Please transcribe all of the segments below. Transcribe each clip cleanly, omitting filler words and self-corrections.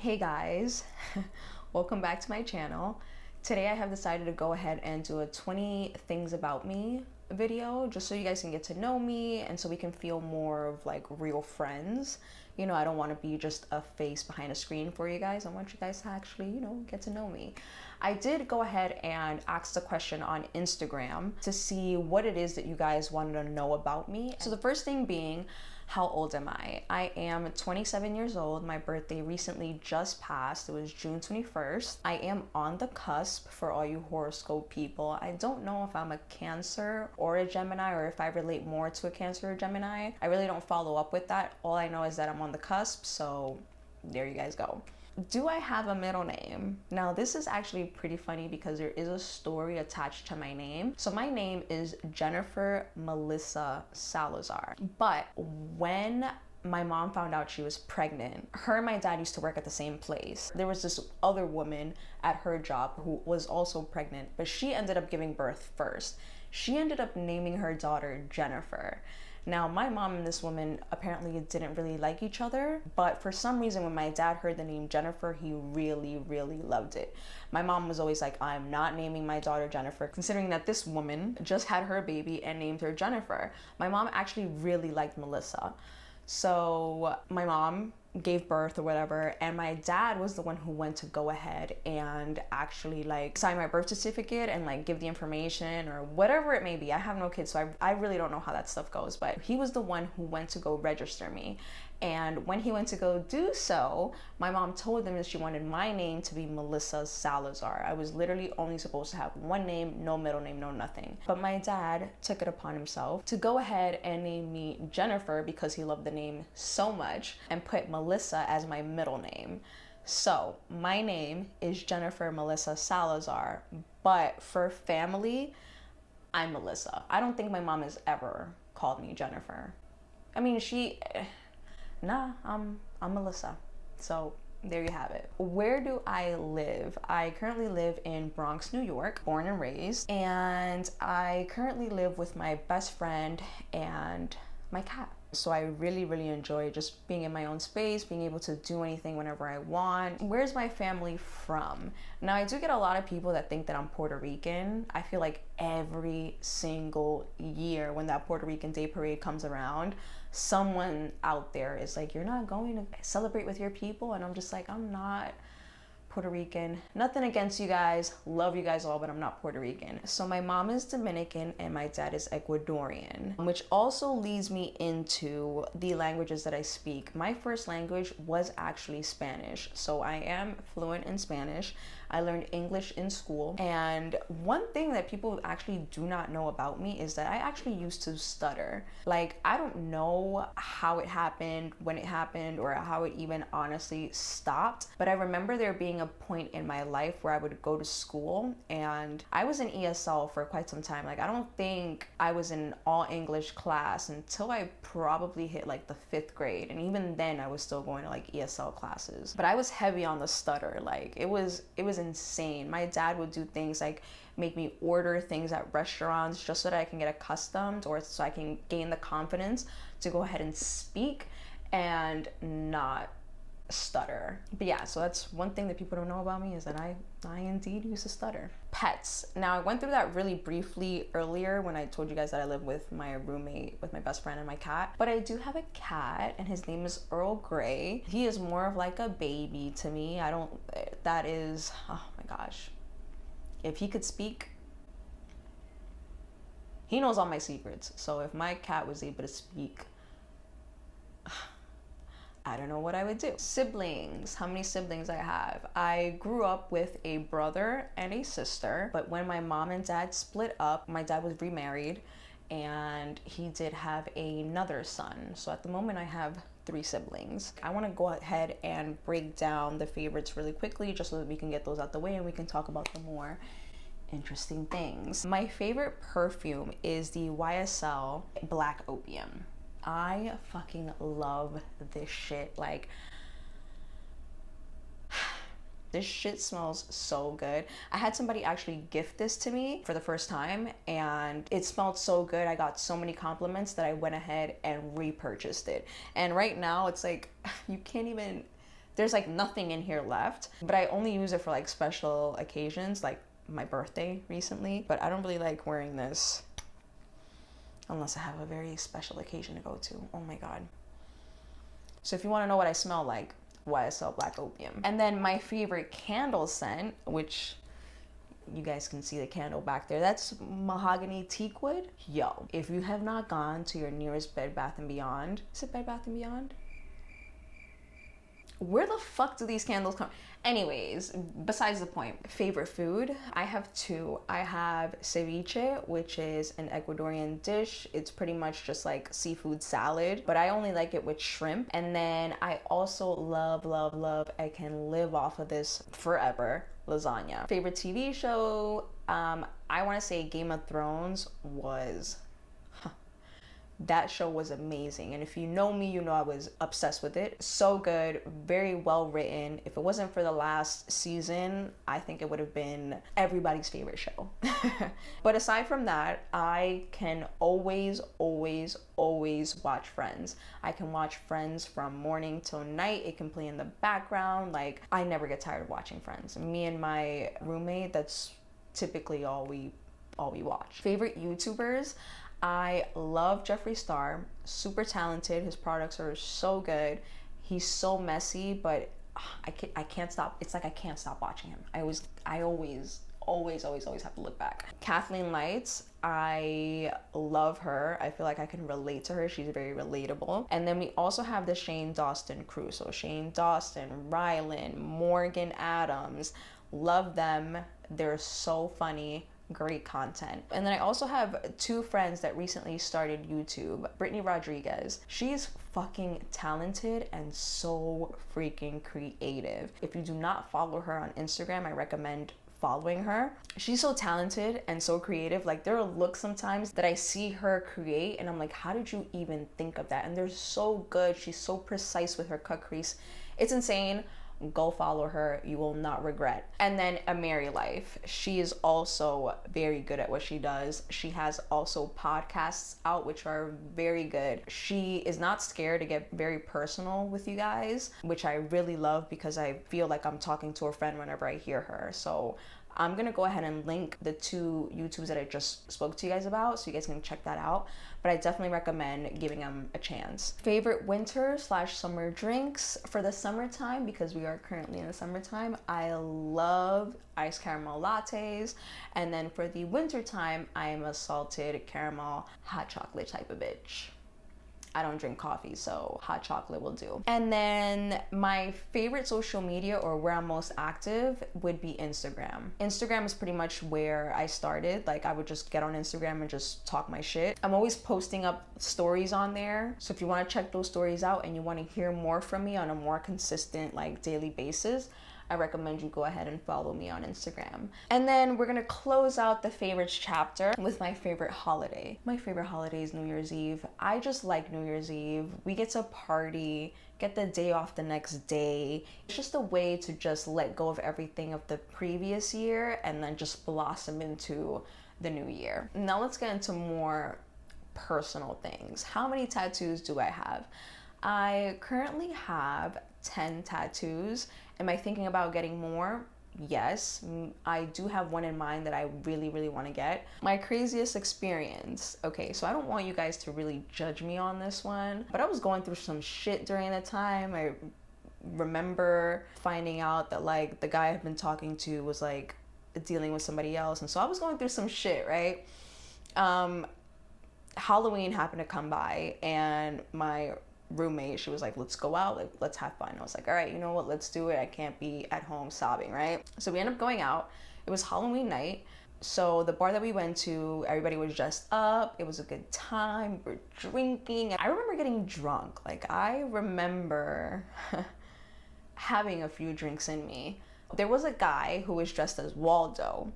Hey guys, welcome back to my channel. Today I have decided to go ahead and do a 20 things about me video just so you guys can get to know me and so we can feel more of like real friends. You know, I don't want to be just a face behind a screen for you guys. I want you guys to actually, get to know me. I did go ahead and ask the question on Instagram to see what it is that you guys wanted to know about me. So the first thing being, how old am I? I am 27 years old. My birthday recently just passed. It was June 21st. I am on the cusp for all you horoscope people. I don't know if I'm a Cancer or a Gemini or if I relate more to a Cancer or Gemini. I really don't follow up with that. All I know is that I'm on the cusp, so there you guys go. Do I have a middle name? Now this is actually pretty funny because there is a story attached to my name. So my name is Jennifer Melissa Salazar. But when my mom found out she was pregnant, her and my dad used to work at the same place. There was this other woman at her job who was also pregnant, but she ended up giving birth first. She ended up naming her daughter Jennifer. Now, my mom and this woman apparently didn't really like each other, but for some reason, when my dad heard the name Jennifer, he really, really loved it. My mom was always like, I'm not naming my daughter Jennifer, considering that this woman just had her baby and named her Jennifer. My mom actually really liked Melissa. So my mom gave birth or whatever, and my dad was the one who went to go ahead and actually like sign my birth certificate and like give the information or whatever it may be. I have no kids, so I really don't know how that stuff goes, but he was the one who went to go register me. And when he went to go do so, my mom told him that she wanted my name to be Melissa Salazar. I was literally only supposed to have one name, no middle name, no nothing. But my dad took it upon himself to go ahead and name me Jennifer because he loved the name so much and put Melissa as my middle name. So my name is Jennifer Melissa Salazar, but for family, I'm Melissa. I don't think my mom has ever called me Jennifer. I mean, I'm Melissa. So there you have it. Where do I live? I currently live in Bronx, New York, born and raised, and I currently live with my best friend and my cat. So I really, really enjoy just being in my own space, being able to do anything whenever I want. Where's my family from? Now, I do get a lot of people that think that I'm Puerto Rican. I feel like every single year when that Puerto Rican Day Parade comes around, someone out there is like, you're not going to celebrate with your people? And I'm just like, I'm not Puerto Rican. Nothing against you guys. Love you guys all, but I'm not Puerto Rican. So my mom is Dominican and my dad is Ecuadorian, which also leads me into the languages that I speak. My first language was actually Spanish. So I am fluent in Spanish. I learned English in school. And one thing that people actually do not know about me is that I actually used to stutter. Like, I don't know how it happened, when it happened, or how it even honestly stopped. But I remember there being a point in my life where I would go to school and I was in ESL for quite some time. Like, I don't think I was in all English class until I probably hit like the 5th grade. And even then I was still going to like ESL classes. But I was heavy on the stutter. Like, it was insane. My dad would do things like make me order things at restaurants just so that I can get accustomed or so I can gain the confidence to go ahead and speak and not stutter. But yeah, so that's one thing that people don't know about me is that I indeed used to stutter. Pets. Now, I went through that really briefly earlier when I told you guys that I live with my roommate, with my best friend and my cat. But I do have a cat and his name is Earl Grey. He is more of like a baby to me. Oh my gosh. If he could speak, he knows all my secrets. So if my cat was able to speak, I don't know what I would do. Siblings, how many siblings I have. I grew up with a brother and a sister, but when my mom and dad split up, my dad was remarried and he did have another son. So at the moment I have 3 siblings. I want to go ahead and break down the favorites really quickly just so that we can get those out the way and we can talk about the more interesting things. My favorite perfume is the YSL Black Opium. I fucking love this shit. Like, this shit smells so good. I had somebody actually gift this to me for the first time and it smelled so good. I got so many compliments that I went ahead and repurchased it. And right now it's like, you can't even There's like nothing in here left, but I only use it for like special occasions, like my birthday recently. But I don't really like wearing this unless I have a very special occasion to go to. Oh my God. So if you want to know what I smell like, YSL Black Opium. And then my favorite candle scent, which you guys can see the candle back there, that's Mahogany Teakwood. Yo, if you have not gone to your nearest Bed Bath & Beyond, is it Bed Bath & Beyond? Where the fuck do these candles come? Anyways, besides the point, favorite food, I have two. I have ceviche, which is an Ecuadorian dish. It's pretty much just like seafood salad, but I only like it with shrimp. And then I also love, I can live off of this forever, lasagna. Favorite TV show, I want to say Game of Thrones was... That show was amazing, and if you know me, you know I was obsessed with it. So good, very well written. If it wasn't for the last season, I think it would have been everybody's favorite show. But aside from that, I can always watch Friends. I can watch Friends from morning till night. It can play in the background. Like, I never get tired of watching Friends. Me and my roommate, that's typically all we watch. Favorite YouTubers, I love Jeffree Star, super talented. His products are so good. He's so messy, but I can't stop. It's like I can't stop watching him. I always have to look back. Kathleen Lights, I love her. I feel like I can relate to her. She's very relatable. And then we also have the Shane Dawson crew. So Shane Dawson, Rylan, Morgan Adams, love them. They're so funny. Great content. And then I also have two friends that recently started YouTube. Brittany Rodriguez, she's fucking talented and so freaking creative. If you do not follow her on Instagram, I recommend following her. She's so talented and so creative. Like, there are looks sometimes that I see her create and I'm like, how did you even think of that? And they're so good. She's so precise with her cut crease. It's insane. Go follow her, you will not regret. And then A Merry Life, she is also very good at what she does. She has also podcasts out which are very good. She is not scared to get very personal with you guys, which I really love because I feel like I'm talking to a friend whenever I hear her. So I'm gonna go ahead and link the two YouTubes that I just spoke to you guys about so you guys can check that out. But I definitely recommend giving them a chance. Favorite winter/summer drinks for the summertime, because we are currently in the summertime, I love iced caramel lattes. And then for the wintertime, I am a salted caramel hot chocolate type of bitch. I don't drink coffee, so hot chocolate will do. And then my favorite social media, or where I'm most active, would be Instagram. Instagram is pretty much where I started. Like, I would just get on Instagram and just talk my shit. I'm always posting up stories on there. So if you want to check those stories out and you want to hear more from me on a more consistent, like, daily basis, I recommend you go ahead and follow me on Instagram. And then we're gonna close out the favorites chapter with my favorite holiday. My favorite holiday is New Year's Eve. I just like New Year's Eve. We get to party, get the day off the next day. It's just a way to just let go of everything of the previous year and then just blossom into the new year. Now let's get into more personal things. How many tattoos do I have? I currently have 10 tattoos. Am I thinking about getting more? Yes. I do have one in mind that I really want to get. My craziest experience. Okay, so I don't want you guys to really judge me on this one, but I was going through some shit during the time. I remember finding out that, like, the guy I've been talking to was, like, dealing with somebody else. And so I was going through some shit, right? Halloween happened to come by and my roommate, she was like, let's go out, like, let's have fun. I was like, all right, you know what, let's do it. I can't be at home sobbing, right? So we ended up going out. It was Halloween night. So the bar that we went to, everybody was dressed up. It was a good time. We were drinking. I remember getting drunk. Like, I remember having a few drinks in me. There was a guy who was dressed as Waldo.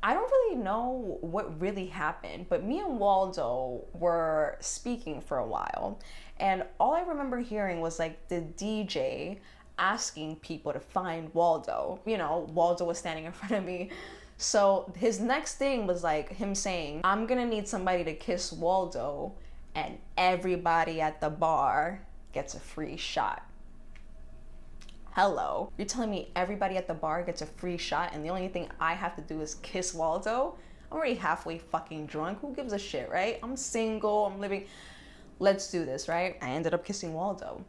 I don't really know what really happened, but me and Waldo were speaking for a while. And all I remember hearing was, like, the DJ asking people to find Waldo. You know, Waldo was standing in front of me. So his next thing was, like, him saying, I'm gonna need somebody to kiss Waldo, and everybody at the bar gets a free shot. Hello. You're telling me everybody at the bar gets a free shot and the only thing I have to do is kiss Waldo? I'm already halfway fucking drunk. Who gives a shit, right? I'm single, I'm living. Let's do this, right? I ended up kissing Waldo.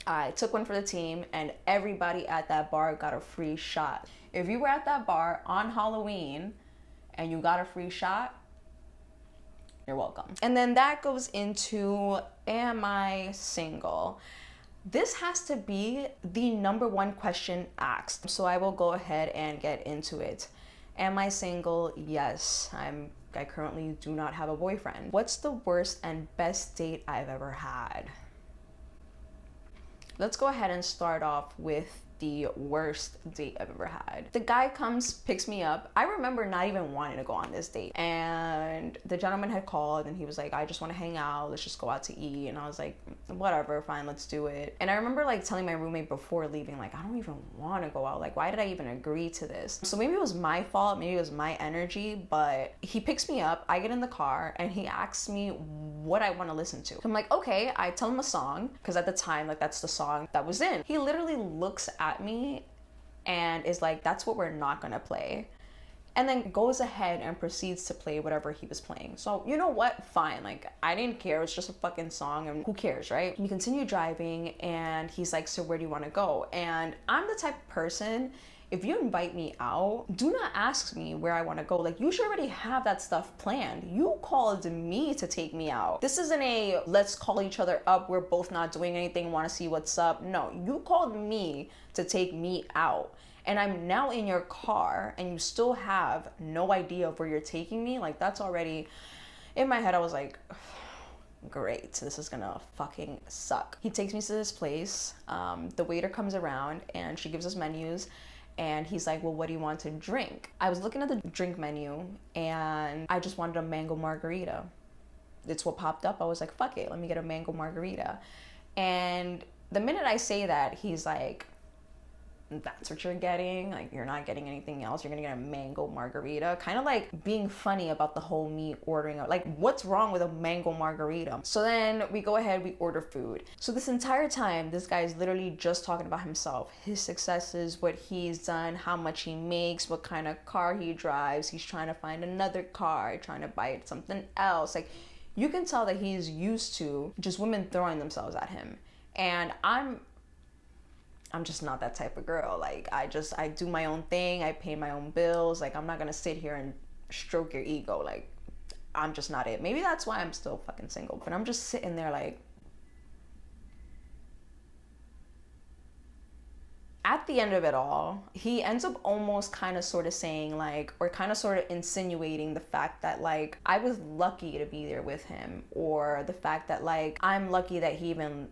I took one for the team and everybody at that bar got a free shot. If you were at that bar on Halloween and you got a free shot, you're welcome. And then that goes into, am I single? This has to be the number one question asked. So I will go ahead and get into it. Am I single? Yes, I currently do not have a boyfriend. What's the worst and best date I've ever had? Let's go ahead and start off with the worst date I've ever had. The guy comes, picks me up. I remember not even wanting to go on this date. And the gentleman had called and he was like, I just want to hang out. Let's just go out to eat. And I was like, whatever, fine, let's do it. And I remember like telling my roommate before leaving, like, I don't even want to go out. Like, why did I even agree to this? So maybe it was my fault. Maybe it was my energy, but he picks me up. I get in the car and he asks me what I want to listen to. I'm like, okay. I tell him a song because at the time, like, that's the song that was in. He literally looks at me and is like, that's what we're not gonna play, and then goes ahead and proceeds to play whatever he was playing. So you know what, fine, like I didn't care, it's just a fucking song and who cares, right? We continue driving and he's like, so where do you want to go? And I'm the type of person, if you invite me out, do not ask me where I want to go. Like, you should already have that stuff planned. You called me to take me out. This isn't a let's call each other up, we're both not doing anything, want to see what's up. No, you called me to take me out. And I'm now in your car and you still have no idea of where you're taking me. Like, that's already, in my head, I was like, great, this is gonna fucking suck. He takes me to this place. The waiter comes around and she gives us menus. And he's like, well, what do you want to drink? I was looking at the drink menu and I just wanted a mango margarita. It's what popped up. I was like, fuck it, let me get a mango margarita. And the minute I say that, he's like, that's what you're getting? Like, you're not getting anything else? You're gonna get a mango margarita? Kind of like being funny about the whole me ordering out. Like, what's wrong with a mango margarita? So then we go ahead, we order food. So this entire time, this guy is literally just talking about himself, his successes, what he's done, how much he makes, what kind of car he drives. He's trying to find another car, trying to buy something else. Like, you can tell that he's used to just women throwing themselves at him. And I'm just not that type of girl. Like, I do my own thing. I pay my own bills. Like, I'm not gonna sit here and stroke your ego. Like, I'm just not it. Maybe that's why I'm still fucking single. But I'm just sitting there like, at the end of it all, he ends up almost kind of sort of saying like, or kind of sort of insinuating the fact that like, I was lucky to be there with him, or the fact that like, I'm lucky that he even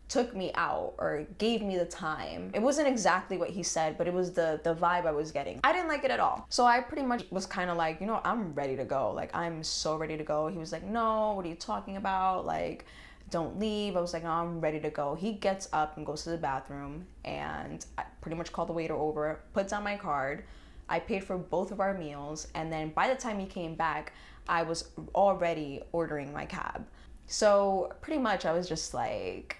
took me out or gave me the time. It wasn't exactly what he said, but it was the vibe I was getting. I didn't like it at all. So I pretty much was kind of like, you know, I'm ready to go. Like, I'm so ready to go. He was like, no, what are you talking about? Like, don't leave. I was like, no, I'm ready to go. He gets up and goes to the bathroom, and I pretty much called the waiter over, puts on my card. I paid for both of our meals, and then by the time he came back, I was already ordering my cab. So pretty much I was just like,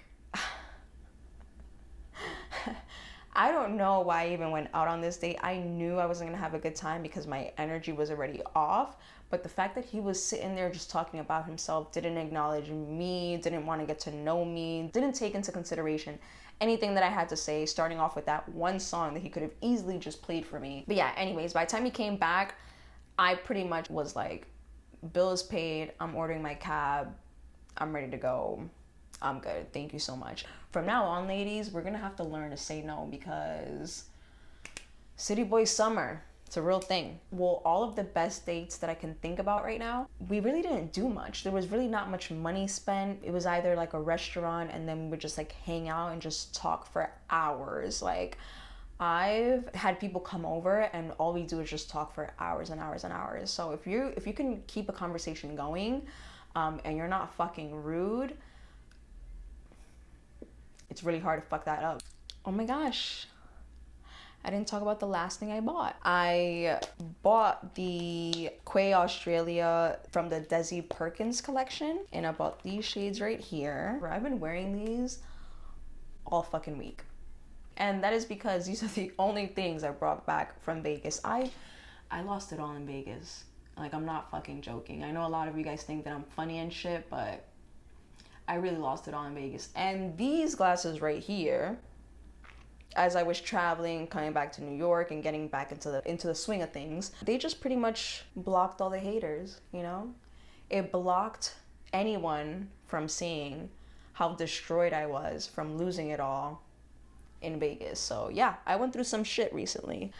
I don't know why I even went out on this date. I knew I wasn't gonna have a good time because my energy was already off. But the fact that he was sitting there just talking about himself, didn't acknowledge me, didn't want to get to know me, didn't take into consideration anything that I had to say, starting off with that one song that he could have easily just played for me. But yeah, anyways, by the time he came back, I pretty much was like, bill is paid, I'm ordering my cab, I'm ready to go. I'm good, thank you so much. From now on, ladies, we're gonna have to learn to say no, because city boy summer, it's a real thing. Well, all of the best dates that I can think about right now, we really didn't do much. There was really not much money spent. It was either like a restaurant and then we would just like hang out and just talk for hours. Like, I've had people come over and all we do is just talk for hours and hours and hours. So if you can keep a conversation going, and you're not fucking rude, it's really hard to fuck that up. Oh my gosh, I didn't talk about the last thing I bought. I bought the Quay Australia from the Desi Perkins collection, and I bought these shades right here. I've been wearing these all fucking week. And that is because these are the only things I brought back from Vegas. I lost it all in Vegas. Like, I'm not fucking joking. I know a lot of you guys think that I'm funny and shit, but I really lost it all in Vegas. And these glasses right here, as I was traveling, coming back to New York and getting back into the swing of things, they just pretty much blocked all the haters, you know? It blocked anyone from seeing how destroyed I was from losing it all in Vegas. So yeah, I went through some shit recently.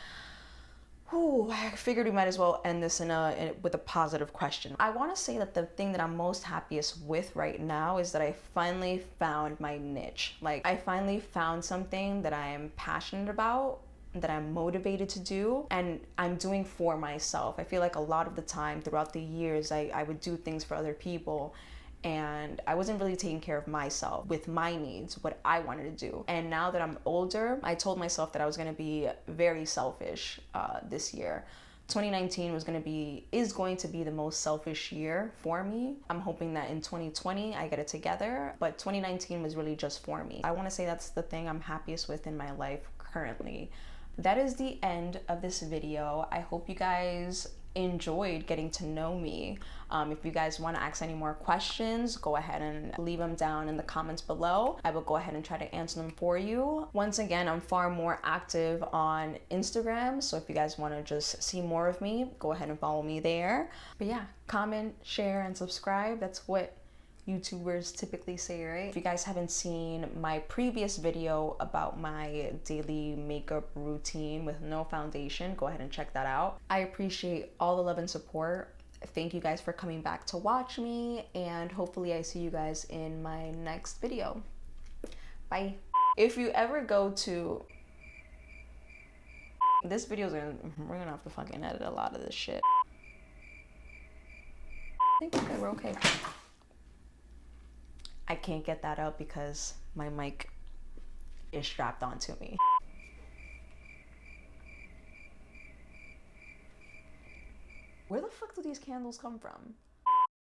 Ooh, I figured we might as well end this with a positive question. I want to say that the thing that I'm most happiest with right now is that I finally found my niche. Like, I finally found something that I am passionate about, that I'm motivated to do, and I'm doing for myself. I feel like a lot of the time throughout the years, I would do things for other people, and I wasn't really taking care of myself with my needs, what I wanted to do. And now that I'm older, I told myself that I was going to be very selfish this year. 2019 is going to be the most selfish year for me. I'm hoping that in 2020 I get it together, but 2019 was really just for me. I want to say that's the thing I'm happiest with in my life currently. That is the end of this video. I hope you guys enjoyed getting to know me. If you guys want to ask any more questions, go ahead and leave them down in the comments below. I will go ahead and try to answer them for you. Once again, I'm far more active on Instagram, so if you guys want to just see more of me, go ahead and follow me there. But yeah, comment, share, and subscribe. That's what YouTubers typically say, right? If you guys haven't seen my previous video about my daily makeup routine with no foundation, go ahead and check that out. I appreciate all the love and support. Thank you guys for coming back to watch me, and hopefully I see you guys in my next video. Bye. If you ever go to this video's we're gonna have to fucking edit a lot of this shit. I think we're okay. I can't get that up because my mic is strapped onto me. Where the fuck do these candles come from?